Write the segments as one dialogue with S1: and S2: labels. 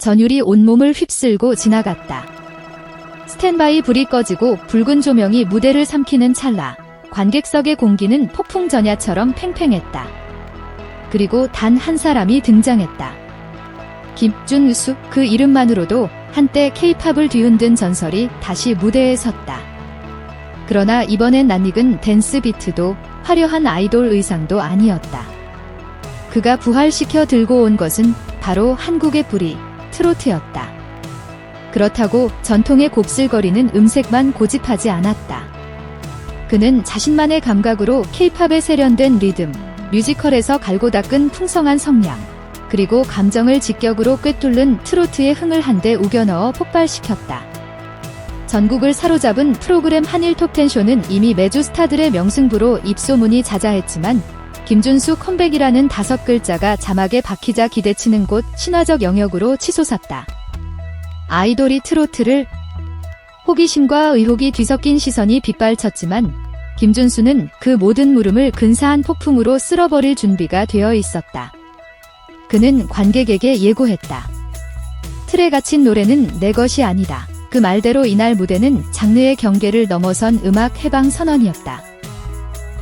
S1: 전율이 온몸을 휩쓸고 지나갔다. 스탠바이 불이 꺼지고 붉은 조명이 무대를 삼키는 찰나 관객석의 공기는 폭풍 전야처럼 팽팽했다. 그리고 단 한 사람이 등장했다. 김준수, 그 이름만으로도 한때 K-팝을 뒤흔든 전설이 다시 무대에 섰다. 그러나 이번엔 낯익은 댄스 비트도 화려한 아이돌 의상도 아니었다. 그가 부활시켜 들고 온 것은 바로 한국의 뿌리, 트로트였다. 그렇다고 전통의 곱슬거리는 음색만 고집하지 않았다. 그는 자신만의 감각으로 K-팝에 세련된 리듬, 뮤지컬에서 갈고 닦은 풍성한 성량, 그리고 감정을 직격으로 꿰뚫는 트로트의 흥을 한데 우겨넣어 폭발시켰다. 전국을 사로잡은 프로그램 한일 톱10쇼는 이미 매주 스타들의 명승부로 입소문이 자자했지만 김준수 컴백이라는 5글자가 자막에 박히자 기대치는 곳 신화적 영역으로 치솟았다. 아이돌이 트로트를 호기심과 의혹이 뒤섞인 시선이 빗발쳤지만 김준수는 그 모든 물음을 근사한 폭풍으로 쓸어버릴 준비가 되어 있었다. 그는 관객에게 예고했다. 틀에 갇힌 노래는 내 것이 아니다. 그 말대로 이날 무대는 장르의 경계를 넘어선 음악 해방 선언이었다.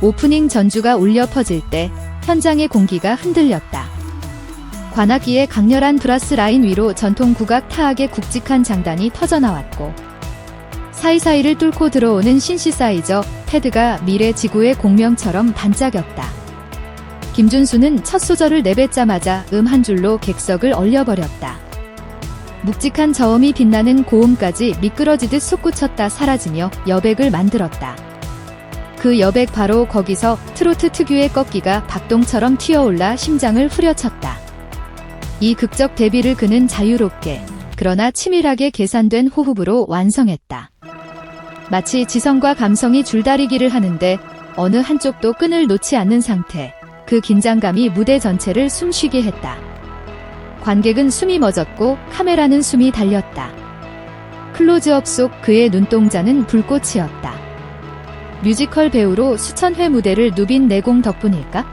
S1: 오프닝 전주가 울려 퍼질 때 현장의 공기가 흔들렸다. 관악기의 강렬한 브라스 라인 위로 전통 국악 타악의 굵직한 장단이 터져나왔고 사이사이를 뚫고 들어오는 신시사이저 패드가 미래 지구의 공명처럼 반짝였다. 김준수는 첫 소절을 내뱉자마자 한 줄로 객석을 얼려버렸다. 묵직한 저음이 빛나는 고음까지 미끄러지듯 솟구쳤다 사라지며 여백을 만들었다. 그 여백 바로 거기서 트로트 특유의 꺾기가 박동처럼 튀어올라 심장을 후려쳤다. 이 극적 데뷔를 그는 자유롭게 그러나 치밀하게 계산된 호흡으로 완성했다. 마치 지성과 감성이 줄다리기를 하는데 어느 한쪽도 끈을 놓지 않는 상태. 그 긴장감이 무대 전체를 숨쉬게 했다. 관객은 숨이 멎었고 카메라는 숨이 달렸다. 클로즈업 속 그의 눈동자는 불꽃이었다. 뮤지컬 배우로 수천 회 무대를 누빈 내공 덕분일까?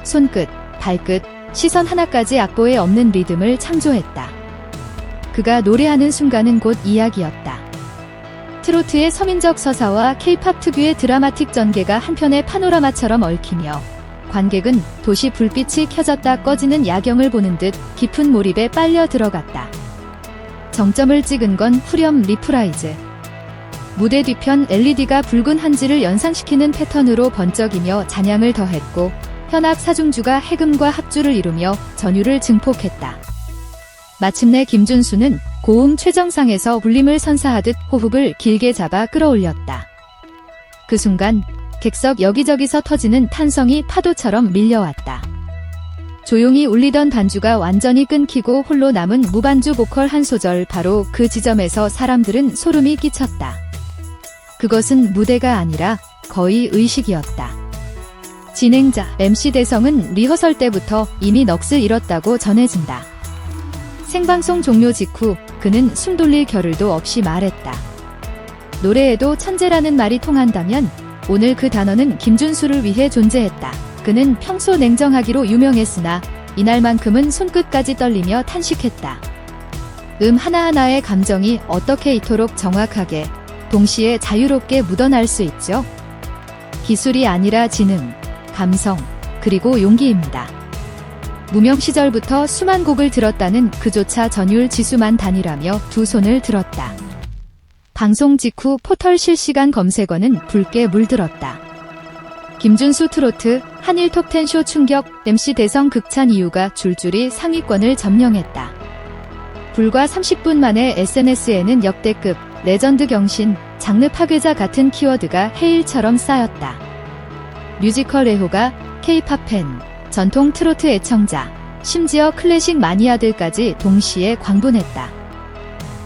S1: 손끝, 발끝, 시선 하나까지 악보에 없는 리듬을 창조했다. 그가 노래하는 순간은 곧 이야기였다. 트로트의 서민적 서사와 K-팝 특유의 드라마틱 전개가 한편의 파노라마처럼 얽히며 관객은 도시 불빛이 켜졌다 꺼지는 야경을 보는 듯 깊은 몰입에 빨려 들어갔다. 정점을 찍은 건 후렴 리프라이즈. 무대 뒤편 LED가 붉은 한지를 연상시키는 패턴으로 번쩍이며 잔향을 더했고 현악 사중주가 해금과 합주를 이루며 전율을 증폭했다. 마침내 김준수는 고음 최정상에서 울림을 선사하듯 호흡을 길게 잡아 끌어올렸다. 그 순간 객석 여기저기서 터지는 탄성이 파도처럼 밀려왔다. 조용히 울리던 반주가 완전히 끊기고 홀로 남은 무반주 보컬 한 소절, 바로 그 지점에서 사람들은 소름이 끼쳤다. 그것은 무대가 아니라 거의 의식이었다. 진행자 MC 대성은 리허설 때부터 이미 넋을 잃었다고 전해진다. 생방송 종료 직후 그는 숨 돌릴 겨를도 없이 말했다. 노래에도 천재라는 말이 통한다면 오늘 그 단어는 김준수를 위해 존재했다. 그는 평소 냉정하기로 유명했으나 이날만큼은 손끝까지 떨리며 탄식했다. 하나하나의 감정이 어떻게 이토록 정확하게 동시에 자유롭게 묻어날 수 있죠? 기술이 아니라 지능, 감성, 그리고 용기입니다. 무명 시절부터 수만 곡을 들었다는 그조차 전율 지수만 단위라며 두 손을 들었다. 방송 직후 포털 실시간 검색어는 붉게 물들었다. 김준수 트로트 한일 톱10쇼 충격, MC 대성 극찬 이유가 줄줄이 상위권을 점령했다. 불과 30분 만에 SNS에는 역대급, 레전드 경신, 장르 파괴자 같은 키워드가 해일처럼 쌓였다. 뮤지컬 애호가, K-팝 팬, 전통 트로트 애청자, 심지어 클래식 마니아들까지 동시에 광분했다.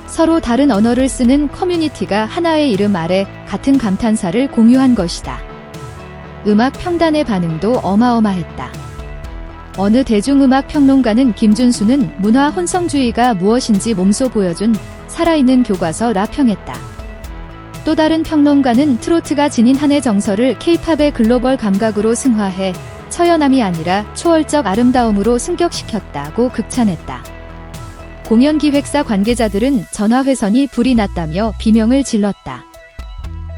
S1: 서로 다른 언어를 쓰는 커뮤니티가 하나의 이름 아래 같은 감탄사를 공유한 것이다. 음악 평단의 반응도 어마어마했다. 어느 대중음악 평론가는 김준수는 문화 혼성주의가 무엇인지 몸소 보여준 살아있는 교과서라 평했다. 또 다른 평론가는 트로트가 지닌 한해 정서를 K-팝의 글로벌 감각으로 승화해 처연함이 아니라 초월적 아름다움으로 승격시켰다고 극찬했다. 공연기획사 관계자들은 전화회선이 불이 났다며 비명을 질렀다.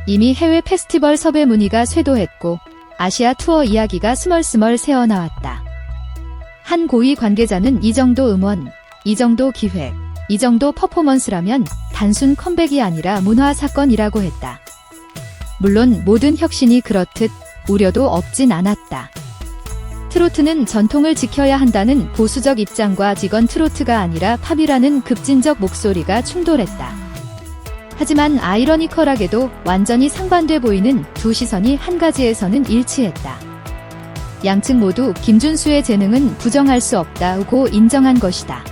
S1: 이미 해외 페스티벌 섭외 문의가 쇄도했고 아시아 투어 이야기가 스멀스멀 새어나왔다. 한 고위 관계자는 이 정도 음원, 이 정도 기획, 이 정도 퍼포먼스라면 단순 컴백이 아니라 문화 사건이라고 했다. 물론 모든 혁신이 그렇듯 우려도 없진 않았다. 트로트는 전통을 지켜야 한다는 보수적 입장과 직원 트로트가 아니라 팝이라는 급진적 목소리가 충돌했다. 하지만 아이러니컬하게도 완전히 상반돼 보이는 두 시선이 한 가지에서는 일치했다. 양측 모두 김준수의 재능은 부정할 수 없다고 인정한 것이다.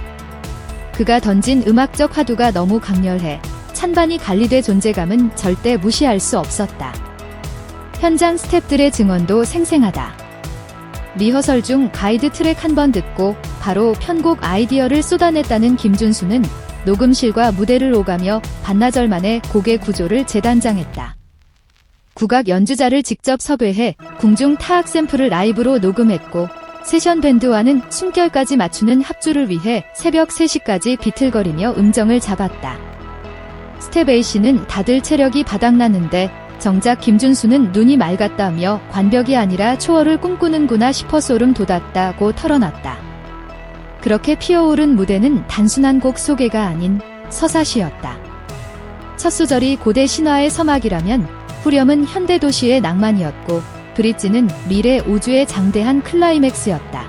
S1: 그가 던진 음악적 화두가 너무 강렬해 찬반이 갈리되 존재감은 절대 무시할 수 없었다. 현장 스태프들의 증언도 생생하다. 리허설 중 가이드 트랙 한 번 듣고 바로 편곡 아이디어를 쏟아냈다는 김준수는 녹음실과 무대를 오가며 반나절 만에 곡의 구조를 재단장했다. 국악 연주자를 직접 섭외해 궁중 타악 샘플을 라이브로 녹음했고 세션 밴드와는 숨결까지 맞추는 합주를 위해 새벽 3시까지 비틀거리며 음정을 잡았다. 스텝 A씨는 다들 체력이 바닥났는데 정작 김준수는 눈이 맑았다며 관벽이 아니라 초월을 꿈꾸는구나 싶어 소름 돋았다고 털어놨다. 그렇게 피어오른 무대는 단순한 곡 소개가 아닌 서사시였다. 첫 소절이 고대 신화의 서막이라면 후렴은 현대 도시의 낭만이었고 브릿지는 미래 우주의 장대한 클라이맥스였다.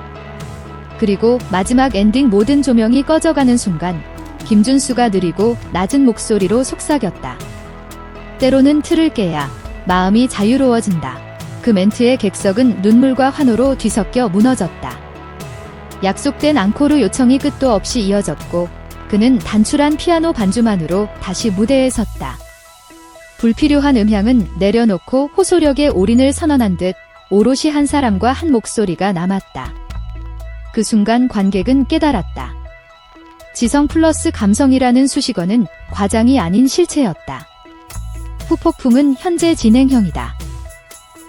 S1: 그리고 마지막 엔딩 모든 조명이 꺼져가는 순간 김준수가 느리고 낮은 목소리로 속삭였다. 때로는 틀을 깨야 마음이 자유로워진다. 그 멘트의 객석은 눈물과 환호로 뒤섞여 무너졌다. 약속된 앙코르 요청이 끝도 없이 이어졌고 그는 단출한 피아노 반주만으로 다시 무대에 섰다. 불필요한 음향은 내려놓고 호소력의 올인을 선언한 듯 오롯이 한 사람과 한 목소리가 남았다. 그 순간 관객은 깨달았다. 지성 플러스 감성이라는 수식어는 과장이 아닌 실체였다. 후폭풍은 현재 진행형이다.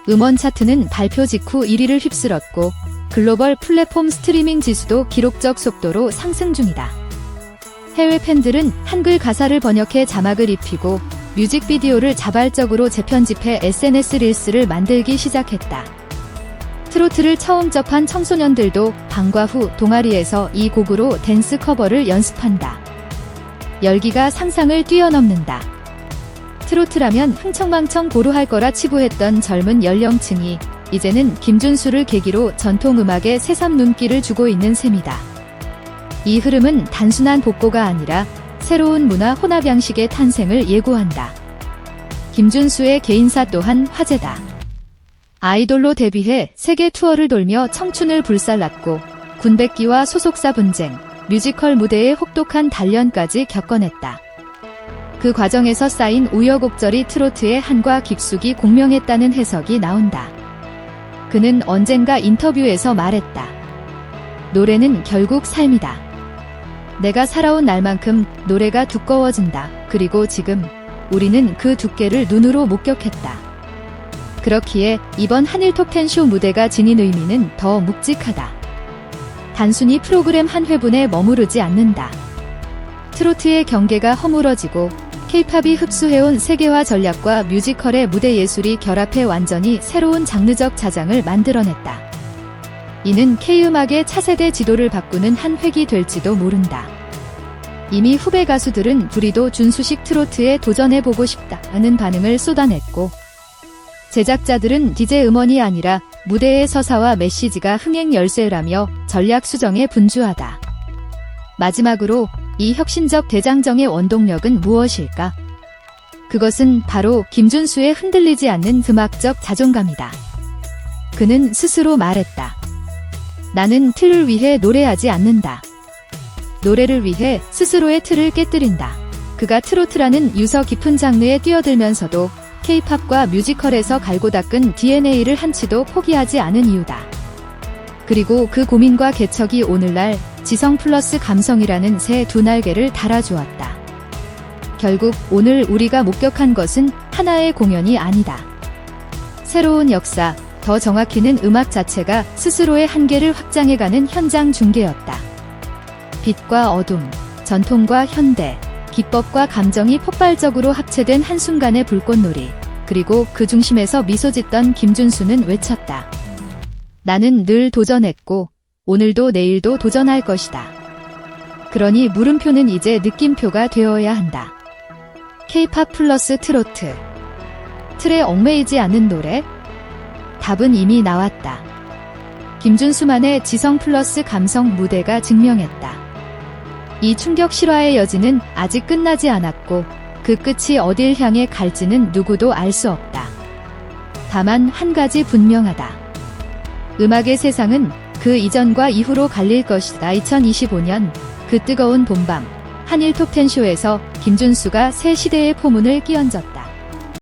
S1: 음원 차트는 발표 직후 1위를 휩쓸었고 글로벌 플랫폼 스트리밍 지수도 기록적 속도로 상승 중이다. 해외 팬들은 한글 가사를 번역해 자막을 입히고 뮤직비디오를 자발적으로 재편집해 SNS 릴스를 만들기 시작했다. 트로트를 처음 접한 청소년들도 방과 후 동아리에서 이 곡으로 댄스 커버를 연습한다. 열기가 상상을 뛰어넘는다. 트로트라면 흥청망청 고루할 거라 치부했던 젊은 연령층이 이제는 김준수를 계기로 전통음악에 새삼 눈길을 주고 있는 셈이다. 이 흐름은 단순한 복고가 아니라 새로운 문화 혼합 양식의 탄생을 예고한다. 김준수의 개인사 또한 화제다. 아이돌로 데뷔해 세계 투어를 돌며 청춘을 불살랐고 군백기와 소속사 분쟁, 뮤지컬 무대의 혹독한 단련까지 겪어냈다. 그 과정에서 쌓인 우여곡절이 트로트의 한과 깊숙이 공명했다는 해석이 나온다. 그는 언젠가 인터뷰에서 말했다. 노래는 결국 삶이다. 내가 살아온 날만큼 노래가 두꺼워진다. 그리고 지금 우리는 그 두께를 눈으로 목격했다. 그렇기에 이번 한일 톱10쇼 무대가 지닌 의미는 더 묵직하다. 단순히 프로그램 한 회분에 머무르지 않는다. 트로트의 경계가 허물어지고 K-팝이 흡수해온 세계화 전략과 뮤지컬의 무대 예술이 결합해 완전히 새로운 장르적 자장을 만들어냈다. 이는 K-음악의 차세대 지도를 바꾸는 한 획이 될지도 모른다. 이미 후배 가수들은 우리도 준수식 트로트에 도전해보고 싶다는 반응을 쏟아냈고 제작자들은 DJ 음원이 아니라 무대의 서사와 메시지가 흥행 열쇠라며 전략 수정에 분주하다. 마지막으로 이 혁신적 대장정의 원동력은 무엇일까? 그것은 바로 김준수의 흔들리지 않는 음악적 자존감이다. 그는 스스로 말했다. 나는 틀을 위해 노래하지 않는다. 노래를 위해 스스로의 틀을 깨뜨린다. 그가 트로트라는 유서 깊은 장르에 뛰어들면서도 K-팝과 뮤지컬에서 갈고 닦은 DNA를 한치도 포기하지 않은 이유다. 그리고 그 고민과 개척이 오늘날 지성 플러스 감성이라는 새 두 날개를 달아주었다. 결국 오늘 우리가 목격한 것은 하나의 공연이 아니다. 새로운 역사, 더 정확히는 음악 자체가 스스로의 한계를 확장해가는 현장 중계였다. 빛과 어둠, 전통과 현대, 기법과 감정이 폭발적으로 합체된 한순간의 불꽃놀이. 그리고 그 중심에서 미소 짓던 김준수는 외쳤다. 나는 늘 도전했고 오늘도 내일도 도전할 것이다. 그러니 물음표는 이제 느낌표가 되어야 한다. K-팝 플러스 트로트. 틀에 얽매이지 않는 노래? 답은 이미 나왔다. 김준수만의 지성 플러스 감성 무대가 증명했다. 이 충격 실화의 여지는 아직 끝나지 않았고 그 끝이 어딜 향해 갈지는 누구도 알 수 없다. 다만 한 가지 분명하다. 음악의 세상은 그 이전과 이후로 갈릴 것이다. 2025년 그 뜨거운 봄밤 한일 톱텐쇼에서 김준수가 새 시대의 포문을 끼얹었다.